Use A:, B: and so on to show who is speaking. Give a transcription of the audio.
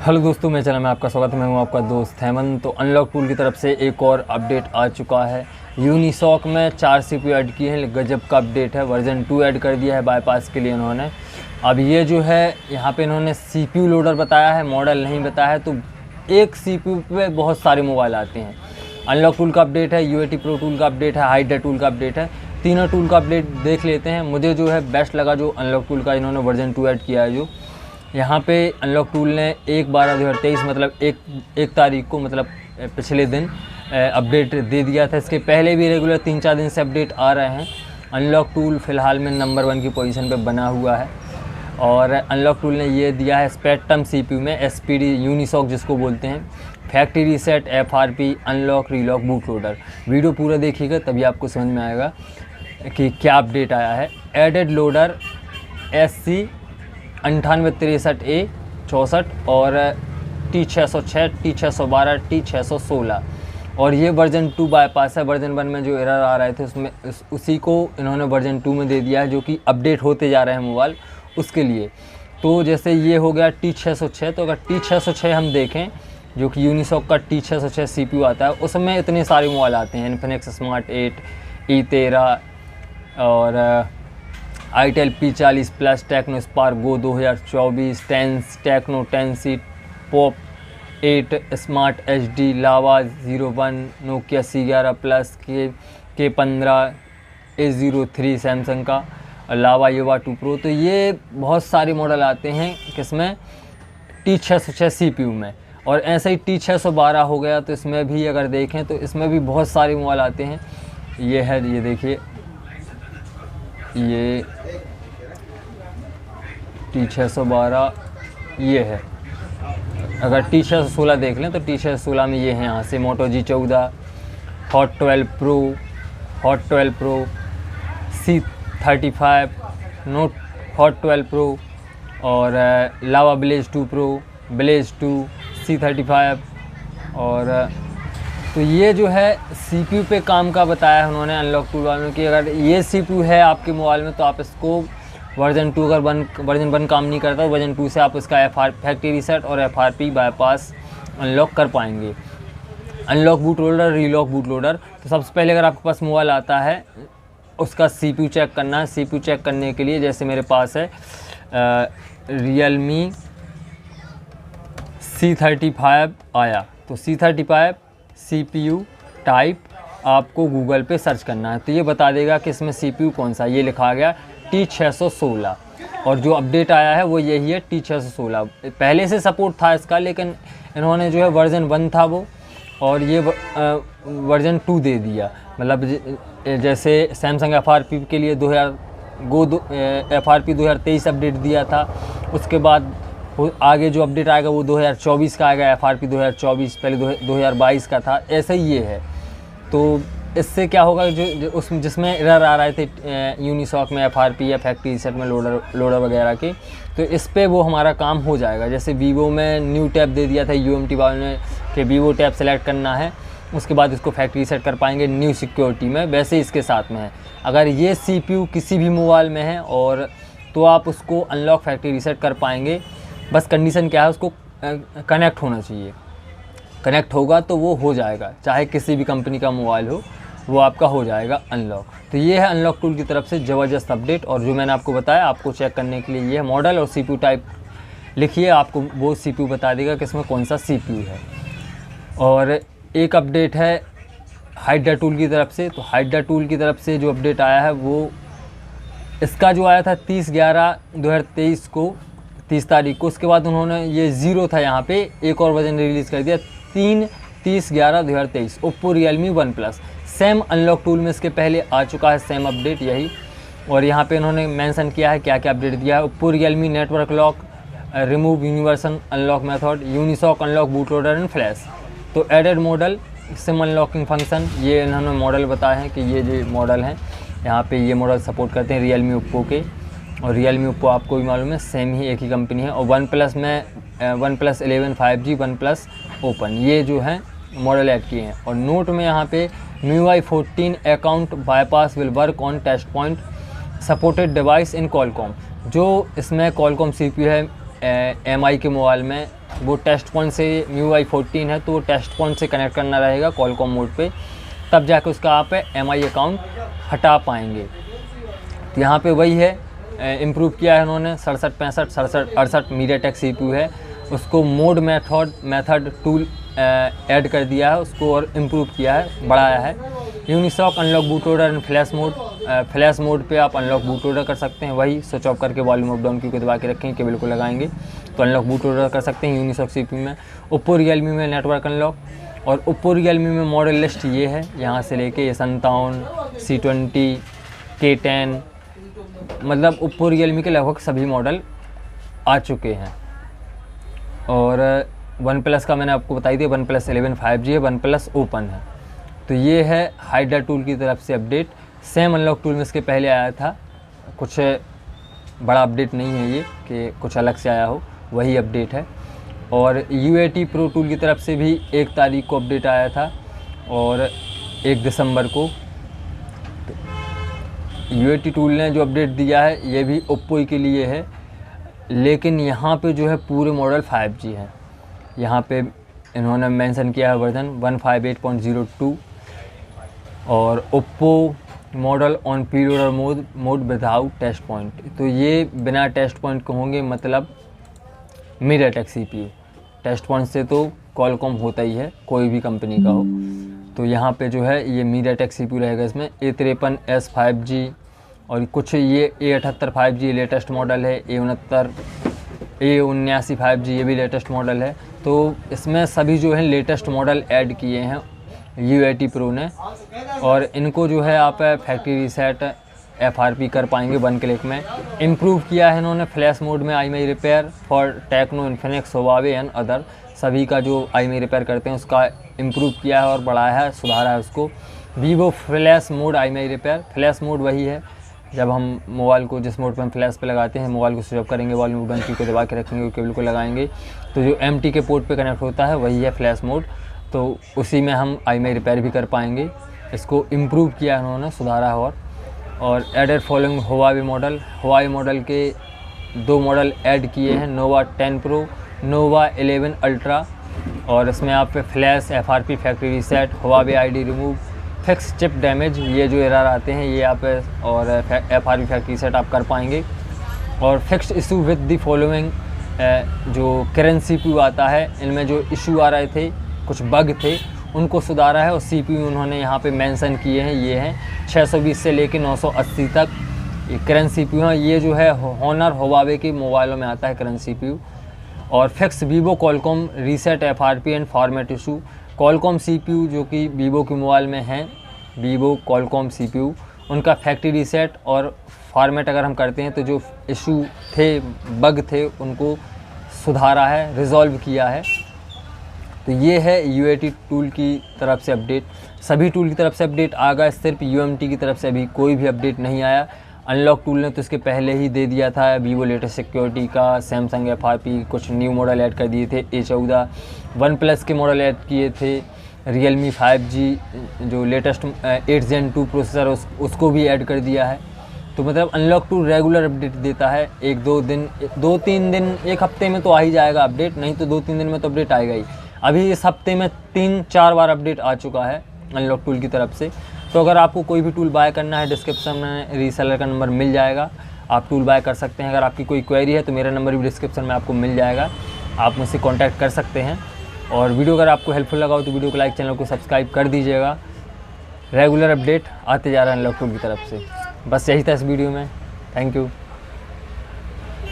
A: Hello दोस्तों, मैं channel में आपका स्वागत है। मैं हूं आपका दोस्त हेमंत। तो अनलॉक टूल की तरफ से एक और अपडेट आ चुका है। यूनिसॉक में 4 CPU ऐड किए हैं, गजब का अपडेट है। वर्जन 2 ऐड कर दिया है बाईपास के लिए इन्होंने। अब ये जो है यहाँ पे इन्होंने CPU लोडर बताया है, मॉडल नहीं बताया है। तो एक CPU पे बहुत सारे मोबाइल आते हैं। अनलॉक टूल का अपडेट है, UAT प्रो टूल का अपडेट है, हाइड्रा टूल का अपडेट है। तीनों टूल का अपडेट देख लेते हैं। मुझे जो है बेस्ट लगा जो अनलॉक टूल का इन्होंने वर्जन 2 ऐड किया है। जो यहाँ पे अनलॉक टूल ने 1/12/2023 मतलब एक तारीख को मतलब पिछले दिन अपडेट दे दिया था। इसके पहले भी रेगुलर 3-4 दिन से अपडेट आ रहे हैं। अनलॉक टूल फ़िलहाल में नंबर 1 की पोजीशन पे बना हुआ है। और अनलॉक टूल ने ये दिया है स्पेक्ट्रम CPU में SPD यूनिसॉक जिसको बोलते हैं, factory reset, FRP, unlock, relock, boot loader. Video पूरा देखिएगा तभी आपको समझ में आएगा कि क्या अपडेट आया है। एडेड लोडर SC 9863A 64 और T606, T612, T616 और ये वर्जन 2 बाईपास है। वर्जन 1 में जो एरर आ रहे थे उसमें उसी को इन्होंने वर्जन 2 में दे दिया है, जो कि अपडेट होते जा रहे हैं मोबाइल उसके लिए। तो जैसे ये हो गया T606, तो अगर T606 हम देखें जो कि यूनिसॉक का T606 CPU आता है, उसमें इतने सारे मोबाइल आते हैं। इन्फिनिक्स स्मार्ट 8, E13 और itel P40 plus, Tecno Spark Go 2024, Tecno 10C, Pop 8, Smart HD, Lava 01, Nokia C11 plus, K15, A03 Samsung का, और लावा युवा 2 प्रो। तो ये बहुत सारे मॉडल आते हैं किसमें, T606 CPU में। और ऐसे ही T612 हो गया, तो इसमें भी अगर देखें तो इसमें भी बहुत सारे मोबाइल आते हैं। ये है, ये देखिए, ये T612 ये है। अगर T616 देख लें तो T616 में ये है, यहाँ से मोटो G14, hot 12 pro, hot 12 pro, C35, note hot 12 pro और लावा ब्लेज 2 प्रो, ब्लेज 2, C35 और तो ये जो है CPU पे काम का बताया है उन्होंने अनलॉक टूल वालों की। अगर ये CPU है आपके मोबाइल में तो आप इसको वर्जन 2 अगर वर्जन 1 काम नहीं करता तो वर्जन 2 से आप इसका फैक्ट्री रीसेट और FRP बाईपास अनलॉक कर पाएंगे। Unlock boot loader, relock boot loader. तो सबसे पहले अगर आपके पास मोबाइल आता है उसका CPU चेक करना है। CPU चेक करने के लिए जैसे मेरे पास है Realme C35 आया, तो C35 CPU टाइप आपको गूगल पे सर्च करना है तो ये बता देगा कि इसमें CPU कौन सा। ये लिखा गया T616 और जो अपडेट आया है वो यही है T616। पहले से सपोर्ट था इसका, लेकिन इन्होंने जो है वर्जन 1 था वो और ये वर्जन 2 दे दिया। मतलब जैसे सैमसंग FRP के लिए FRP 2023 अपडेट दिया था, उसके बाद आगे जो अपडेट आएगा वो 2024 का आएगा। FRP 2024 पहले 2022 का था, ऐसा ही ये है। तो इससे क्या होगा, जो उसमें जिसमें एरर आ रहे थे यूनिसॉक में FRP या फैक्ट्री रीसेट में लोडर वगैरह के, तो इस पे वो हमारा काम हो जाएगा। जैसे वीवो में न्यू टैब दे दिया था UMT वालों ने कि वीवो टैब सेलेक्ट करना है, उसके बाद इसको फैक्ट्री रीसेट कर पाएंगे न्यू सिक्योरिटी में, वैसे इसके साथ में है। अगर ये CPU किसी भी मोबाइल में है और तो आप उसको अनलॉक फैक्ट्री रीसेट कर पाएंगे। बस कंडीशन क्या है, उसको कनेक्ट होना चाहिए। कनेक्ट होगा तो वो हो जाएगा, चाहे किसी भी कंपनी का मोबाइल हो वो आपका हो जाएगा अनलॉक। तो ये है अनलॉक टूल की तरफ से ज़बरदस्त अपडेट। और जो मैंने आपको बताया, आपको चेक करने के लिए ये है मॉडल और CPU टाइप लिखिए, आपको वो CPU बता देगा कि इसमें कौन सा CPU है। और एक अपडेट है हाइड्रा टूल की तरफ से। तो हाइड्रा टूल की तरफ से जो अपडेट आया है वो इसका जो आया था 30/11/2023 को, 30 तारीख को। उसके बाद उन्होंने ये 0 था यहाँ पे, एक और वर्जन रिलीज़ कर दिया 30/11/2023 Oppo Realme OnePlus। Same unlock tool में इसके पहले आ चुका है सेम अपडेट यही। और यहाँ पे इन्होंने मेंशन किया है क्या क्या अपडेट दिया है। Oppo Realme network lock, remove universal unlock method, Unisoc unlock boot loader and flash. तो added model, SIM unlocking function, ये इन्होंने मॉडल बताए हैं कि ये जो मॉडल हैं यहाँ पे ये मॉडल सपोर्ट करते हैं Realme ओप्पो के। और Realme ओप्पो आपको भी मालूम है सेम ही एक ही कंपनी है। और OnePlus में OnePlus 11 5G, OnePlus ओपन, ये जो है मॉडल ऐड किए हैं। और नोट में यहाँ पे MIUI 14 account bypass will work on test point supported device in Qualcomm. जो इसमें कॉलकॉम CPU है MI के मोबाइल में वो टेस्ट पॉइंट से MIUI 14 है तो वो टेस्ट पॉइंट से कनेक्ट करना रहेगा कॉलकॉम मोड पे, तब जाकर उसका आप MI अकाउंट हटा पाएंगे। तो यहाँ पे वही है, इम्प्रूव किया है उन्होंने 67, 65, 67, 68 मीडियाटेक CPU है, उसको मोड मेथड टूल ऐड कर दिया है उसको और इम्प्रूव किया है, बढ़ाया है। Unisoc unlock boot loader and flash mode पे आप अनलॉक बूट लोडर कर सकते हैं, वही स्विच ऑफ करके वॉल्यूम अप डाउन की को दबा के रखें, केबल को लगाएंगे तो अनलॉक बूट लोडर कर सकते हैं यूनिसॉक CPU में। ओप्पो रियलमी में नेटवर्क अनलॉक, और ओप्पो रियलमी में मॉडल लिस्ट ये है, यहाँ से लेके ये 57, C20, K10, मतलब ओप्पो रियलमी के लगभग सभी मॉडल आ चुके हैं। और वन प्लस का मैंने आपको बताई दिया, OnePlus 11 5G है, OnePlus ओपन है। तो ये है हाइड्रा टूल की तरफ से अपडेट। सेम अनलॉक टूल में इसके पहले आया था, कुछ बड़ा अपडेट नहीं है ये कि कुछ अलग से आया हो, वही अपडेट है। और UAT प्रो टूल की तरफ से भी 1 तारीख को अपडेट आया था और 1 दिसंबर को। UAT टूल ने जो अपडेट दिया है ये भी ओप्पो के लिए है, लेकिन यहाँ पे जो है पूरे मॉडल 5G है। यहाँ पे इन्होंने मेंशन किया है वर्जन 158.02 और Oppo model on preloader mode without test point. तो ये बिना टेस्ट पॉइंट के होंगे, मतलब मीडियाटेक CPU। टेस्ट पॉइंट से तो कॉलकॉम होता ही है, कोई भी कंपनी का हो। तो यहाँ पे जो है ये मीडियाटेक CPU रहेगा इसमें। A53s 5G और कुछ ये A78 5G लेटेस्ट मॉडल है, A79 5G ये भी लेटेस्ट मॉडल है। तो इसमें सभी जो है लेटेस्ट मॉडल ऐड किए हैं UAT प्रो ने, और इनको जो है आप फैक्ट्री रीसेट FRP कर पाएंगे 1 क्लिक में। इम्प्रूव किया है इन्होंने फ्लैश मोड में IMEI repair for Tecno, Infinix, Huawei and other, सभी का जो IMEI रिपेयर करते हैं उसका इम्प्रूव किया है और बढ़ाया है, सुधारा है उसको। Vivo flash mode IMEI repair, flash mode वही है जब हम मोबाइल को जिस मोड पर हम फ्लैश पे लगाते हैं, मोबाइल को स्विच ऑफ करेंगे, वॉल्यूम डाउन की को दबा के रखेंगे और केबल को लगाएंगे तो जो MT के पोर्ट पे कनेक्ट होता है वही है फ्लैश मोड। तो उसी में हम IMEI रिपेयर भी कर पाएंगे। इसको इम्प्रूव किया है उन्होंने, सुधारा है। और एडेड फॉलोइंग हुआवे मॉडल के 2 मॉडल ऐड किए हैं, नोवा 10 प्रो, नोवा 11 अल्ट्रा। और इसमें आप flash, FRP factory reset, Huawei ID remove, fix chip damage, ये जो एरर आते हैं ये आप और FRP फैक्ट्री रीसेट आप कर पाएंगे। और fix issue with the following, जो करंट CPU आता है इनमें जो इशू आ रहे थे, कुछ बग थे, उनको सुधारा है। और CPU उन्होंने यहाँ पे मेंशन किए हैं, ये हैं 620 से लेके 980 तक ये करंट CPU हैं। ये जो है हॉनर, हुआवे के मोबाइलों में आता है करंट CPU। और fix Vivo Qualcomm reset FRP and format issue, Qualcomm CPU जो कि वीवो के मोबाइल में हैं, वीवो कॉलकॉम CPU, उनका फैक्ट्री रीसेट और फॉर्मेट अगर हम करते हैं तो जो इशू थे, बग थे, उनको सुधारा है, रिजॉल्व किया है। तो ये है UAT टूल की तरफ से अपडेट। सभी टूल की तरफ से अपडेट आ गया, सिर्फ UMT की तरफ से अभी कोई भी अपडेट नहीं आया। अनलॉक टूल ने तो इसके पहले ही दे दिया था, वीवो लेटेस्ट सिक्योरिटी का, सैमसंग FRP, कुछ न्यू मॉडल ऐड कर दिए थे, A14, OnePlus के मॉडल ऐड किए थे, रियलमी 5G जो लेटेस्ट 8 Gen 2 प्रोसेसर उसको भी ऐड कर दिया है। तो मतलब अनलॉक टूल रेगुलर अपडेट देता है, 1-2 दिन, 2-3 दिन, 1 हफ्ते में तो आ ही जाएगा अपडेट, नहीं तो 2-3 दिन में तो अपडेट आएगा ही। अभी इस हफ्ते में 3-4 बार अपडेट आ चुका है अनलॉक टूल की तरफ से। तो अगर आपको कोई भी टूल बाय करना है, डिस्क्रिप्शन में रीसेलर का नंबर मिल जाएगा, आप टूल बाय कर सकते हैं। अगर आपकी कोई क्वेरी है तो मेरा नंबर भी डिस्क्रिप्शन में आपको मिल जाएगा, आप मुझसे कॉन्टैक्ट कर सकते हैं। और वीडियो अगर आपको हेल्पफुल लगा हो तो वीडियो को लाइक, चैनल को सब्सक्राइब कर दीजिएगा। रेगुलर अपडेट आते जा रहा है अनलॉक टूल की तरफ से। बस यही था इस वीडियो में। Thank you.